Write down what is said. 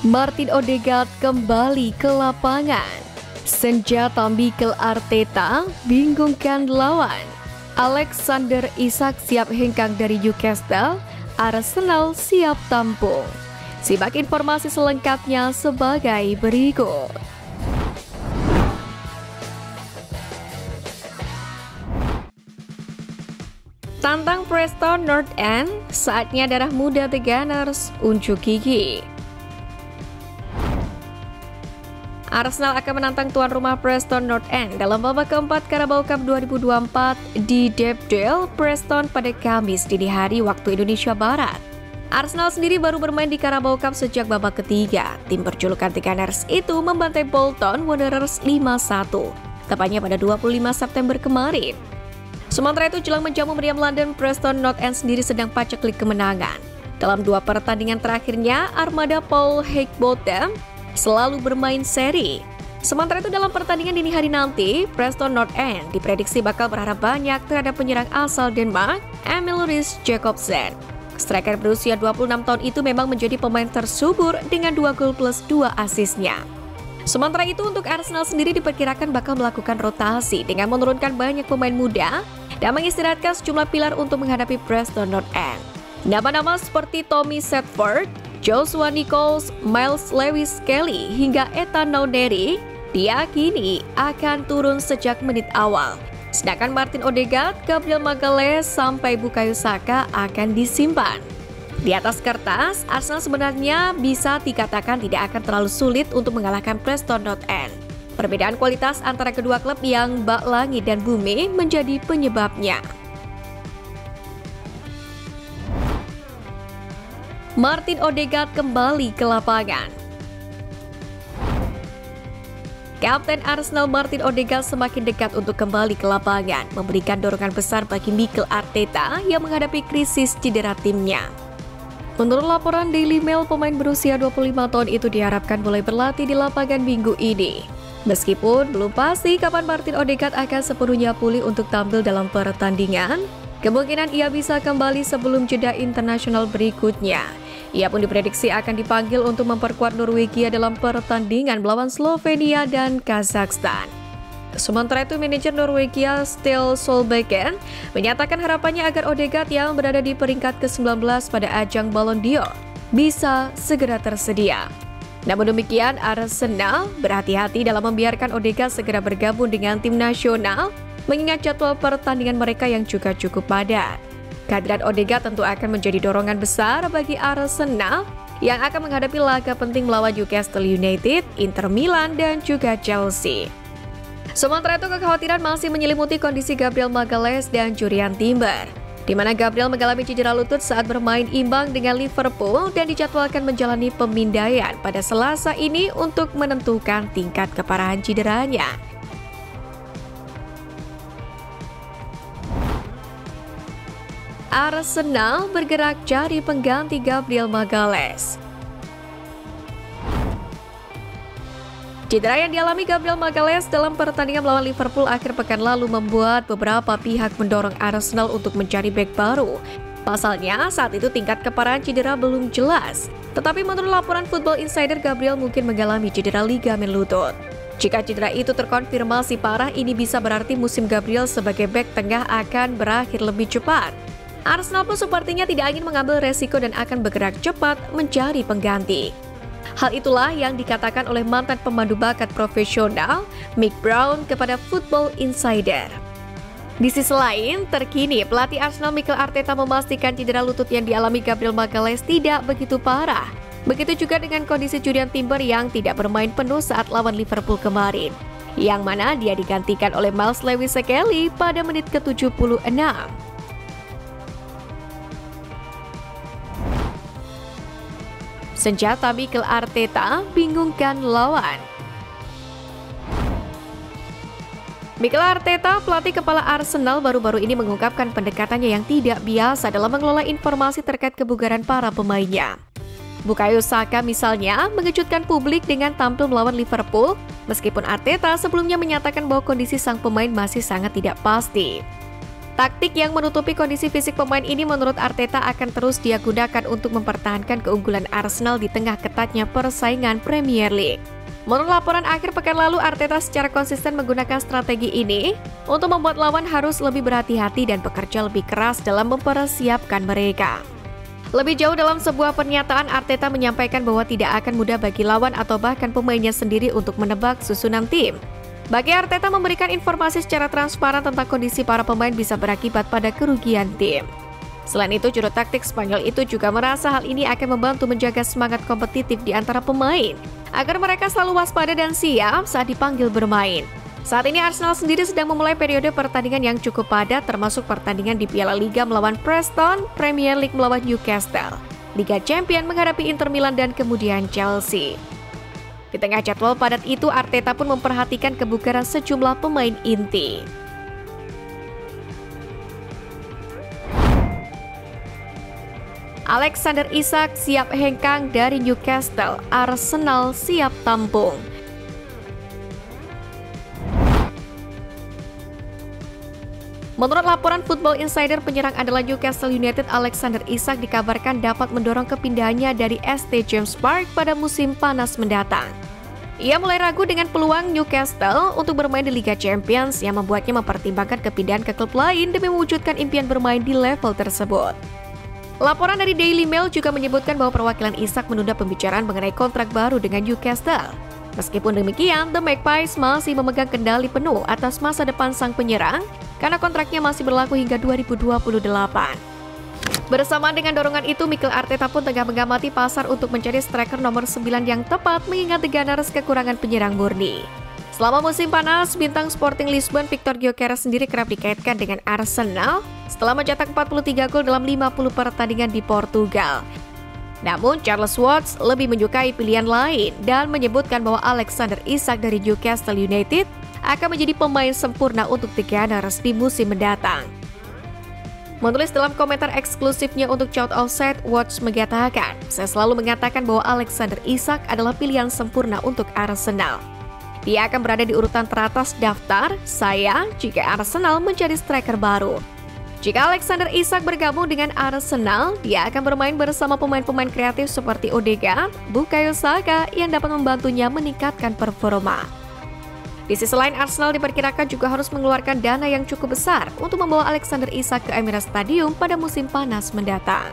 Martin Odegaard kembali ke lapangan. Senjata Mikel Arteta bingungkan lawan. Alexander Isak siap hengkang dari Newcastle. Arsenal siap tampung. Simak informasi selengkapnya sebagai berikut. Tantang Preston North End, saatnya darah muda The Gunners unjuk gigi. Arsenal akan menantang tuan rumah Preston North End dalam babak keempat Carabao Cup 2024 di Deptford, Preston pada Kamis dini hari waktu Indonesia Barat. Arsenal sendiri baru bermain di Carabao Cup sejak babak ketiga. Tim berjulukan The Gunners itu membantai Bolton Wanderers 5-1, tepatnya pada 25 September kemarin. Sementara itu, jelang menjamu meriam London, Preston North End sendiri sedang paceklik kemenangan. Dalam dua pertandingan terakhirnya, armada Paul Higginbotham selalu bermain seri. Sementara itu, dalam pertandingan dini hari nanti, Preston North End diprediksi bakal berharap banyak terhadap penyerang asal Denmark, Emil Riis Jacobsen. Striker berusia 26 tahun itu memang menjadi pemain tersubur dengan 2 gol plus 2 asisnya. Sementara itu, untuk Arsenal sendiri diperkirakan bakal melakukan rotasi dengan menurunkan banyak pemain muda dan mengistirahatkan sejumlah pilar untuk menghadapi Preston North End. Nama-nama seperti Tommy Setford, Joshua Nichols, Miles Lewis-Kelly hingga Ethan Nwaneri diyakini akan turun sejak menit awal. Sedangkan Martin Odegaard, Gabriel Magalhaes sampai Bukayo Saka akan disimpan. Di atas kertas, Arsenal sebenarnya bisa dikatakan tidak akan terlalu sulit untuk mengalahkan Preston North End. Perbedaan kualitas antara kedua klub yang bak langit dan bumi menjadi penyebabnya. Martin Odegaard kembali ke lapangan. Kapten Arsenal Martin Odegaard semakin dekat untuk kembali ke lapangan, memberikan dorongan besar bagi Mikel Arteta yang menghadapi krisis cedera timnya. Menurut laporan Daily Mail, pemain berusia 25 tahun itu diharapkan mulai berlatih di lapangan minggu ini. Meskipun belum pasti kapan Martin Odegaard akan sepenuhnya pulih untuk tampil dalam pertandingan, kemungkinan ia bisa kembali sebelum jeda internasional berikutnya. Ia pun diprediksi akan dipanggil untuk memperkuat Norwegia dalam pertandingan melawan Slovenia dan Kazakhstan. Sementara itu, manajer Norwegia Ståle Solbakken menyatakan harapannya agar Odegaard yang berada di peringkat ke-19 pada ajang Ballon d'Or bisa segera tersedia. Namun demikian, Arsenal berhati-hati dalam membiarkan Odegaard segera bergabung dengan tim nasional, mengingat jadwal pertandingan mereka yang juga cukup padat. Kehadiran Odegaard tentu akan menjadi dorongan besar bagi Arsenal yang akan menghadapi laga penting melawan Newcastle United, Inter Milan, dan juga Chelsea. Sementara itu, kekhawatiran masih menyelimuti kondisi Gabriel Magalhaes dan Jurriën Timber, di mana Gabriel mengalami cedera lutut saat bermain imbang dengan Liverpool dan dijadwalkan menjalani pemindaian pada Selasa ini untuk menentukan tingkat keparahan cederanya. Arsenal bergerak cari pengganti Gabriel Magalhaes. Cedera yang dialami Gabriel Magalhaes dalam pertandingan melawan Liverpool akhir pekan lalu membuat beberapa pihak mendorong Arsenal untuk mencari bek baru. Pasalnya, saat itu tingkat keparahan cedera belum jelas. Tetapi menurut laporan Football Insider, Gabriel mungkin mengalami cedera ligamen lutut. Jika cedera itu terkonfirmasi parah, ini bisa berarti musim Gabriel sebagai bek tengah akan berakhir lebih cepat. Arsenal pun sepertinya tidak ingin mengambil resiko dan akan bergerak cepat mencari pengganti. Hal itulah yang dikatakan oleh mantan pemandu bakat profesional Mick Brown kepada Football Insider. Di sisi lain, terkini pelatih Arsenal Mikel Arteta memastikan cedera lutut yang dialami Gabriel Magalhaes tidak begitu parah. Begitu juga dengan kondisi Jurriën Timber yang tidak bermain penuh saat lawan Liverpool kemarin, yang mana dia digantikan oleh Miles Lewis-Kelly pada menit ke-76. Senjata Mikel Arteta bingungkan lawan. Mikel Arteta, pelatih kepala Arsenal, baru-baru ini mengungkapkan pendekatannya yang tidak biasa dalam mengelola informasi terkait kebugaran para pemainnya. Bukayo Saka misalnya mengejutkan publik dengan tampil melawan Liverpool, meskipun Arteta sebelumnya menyatakan bahwa kondisi sang pemain masih sangat tidak pasti. Taktik yang menutupi kondisi fisik pemain ini menurut Arteta akan terus dia gunakan untuk mempertahankan keunggulan Arsenal di tengah ketatnya persaingan Premier League. Menurut laporan akhir pekan lalu, Arteta secara konsisten menggunakan strategi ini untuk membuat lawan harus lebih berhati-hati dan bekerja lebih keras dalam mempersiapkan mereka. Lebih jauh dalam sebuah pernyataan, Arteta menyampaikan bahwa tidak akan mudah bagi lawan atau bahkan pemainnya sendiri untuk menebak susunan tim. Bagi Arteta, memberikan informasi secara transparan tentang kondisi para pemain bisa berakibat pada kerugian tim. Selain itu, juru taktik Spanyol itu juga merasa hal ini akan membantu menjaga semangat kompetitif di antara pemain, agar mereka selalu waspada dan siap saat dipanggil bermain. Saat ini Arsenal sendiri sedang memulai periode pertandingan yang cukup padat, termasuk pertandingan di Piala Liga melawan Preston, Premier League melawan Newcastle, Liga Champions menghadapi Inter Milan dan kemudian Chelsea. Di tengah jadwal padat itu, Arteta pun memperhatikan kebugaran sejumlah pemain inti. Alexander Isak siap hengkang dari Newcastle, Arsenal siap tampung. Menurut laporan Football Insider, penyerang andalan Newcastle United Alexander Isak dikabarkan dapat mendorong kepindahannya dari St. James Park pada musim panas mendatang. Ia mulai ragu dengan peluang Newcastle untuk bermain di Liga Champions yang membuatnya mempertimbangkan kepindahan ke klub lain demi mewujudkan impian bermain di level tersebut. Laporan dari Daily Mail juga menyebutkan bahwa perwakilan Isak menunda pembicaraan mengenai kontrak baru dengan Newcastle. Meskipun demikian, The Magpies masih memegang kendali penuh atas masa depan sang penyerang karena kontraknya masih berlaku hingga 2028. Bersamaan dengan dorongan itu, Mikel Arteta pun tengah mengamati pasar untuk mencari striker nomor 9 yang tepat mengingat The Gunners kekurangan penyerang murni. Selama musim panas, bintang Sporting Lisbon Victor Gyökeres sendiri kerap dikaitkan dengan Arsenal setelah mencetak 43 gol dalam 50 pertandingan di Portugal. Namun, Charles Watts lebih menyukai pilihan lain dan menyebutkan bahwa Alexander Isak dari Newcastle United akan menjadi pemain sempurna untuk The Gunners di musim mendatang. Menulis dalam komentar eksklusifnya untuk Shout Offside, Watts mengatakan, "Saya selalu mengatakan bahwa Alexander Isak adalah pilihan sempurna untuk Arsenal. Dia akan berada di urutan teratas daftar saya jika Arsenal mencari striker baru. Jika Alexander Isak bergabung dengan Arsenal, dia akan bermain bersama pemain-pemain kreatif seperti Odegaard, Bukayo Saka yang dapat membantunya meningkatkan performa." Di sisi lain, Arsenal diperkirakan juga harus mengeluarkan dana yang cukup besar untuk membawa Alexander Isak ke Emirates Stadium pada musim panas mendatang.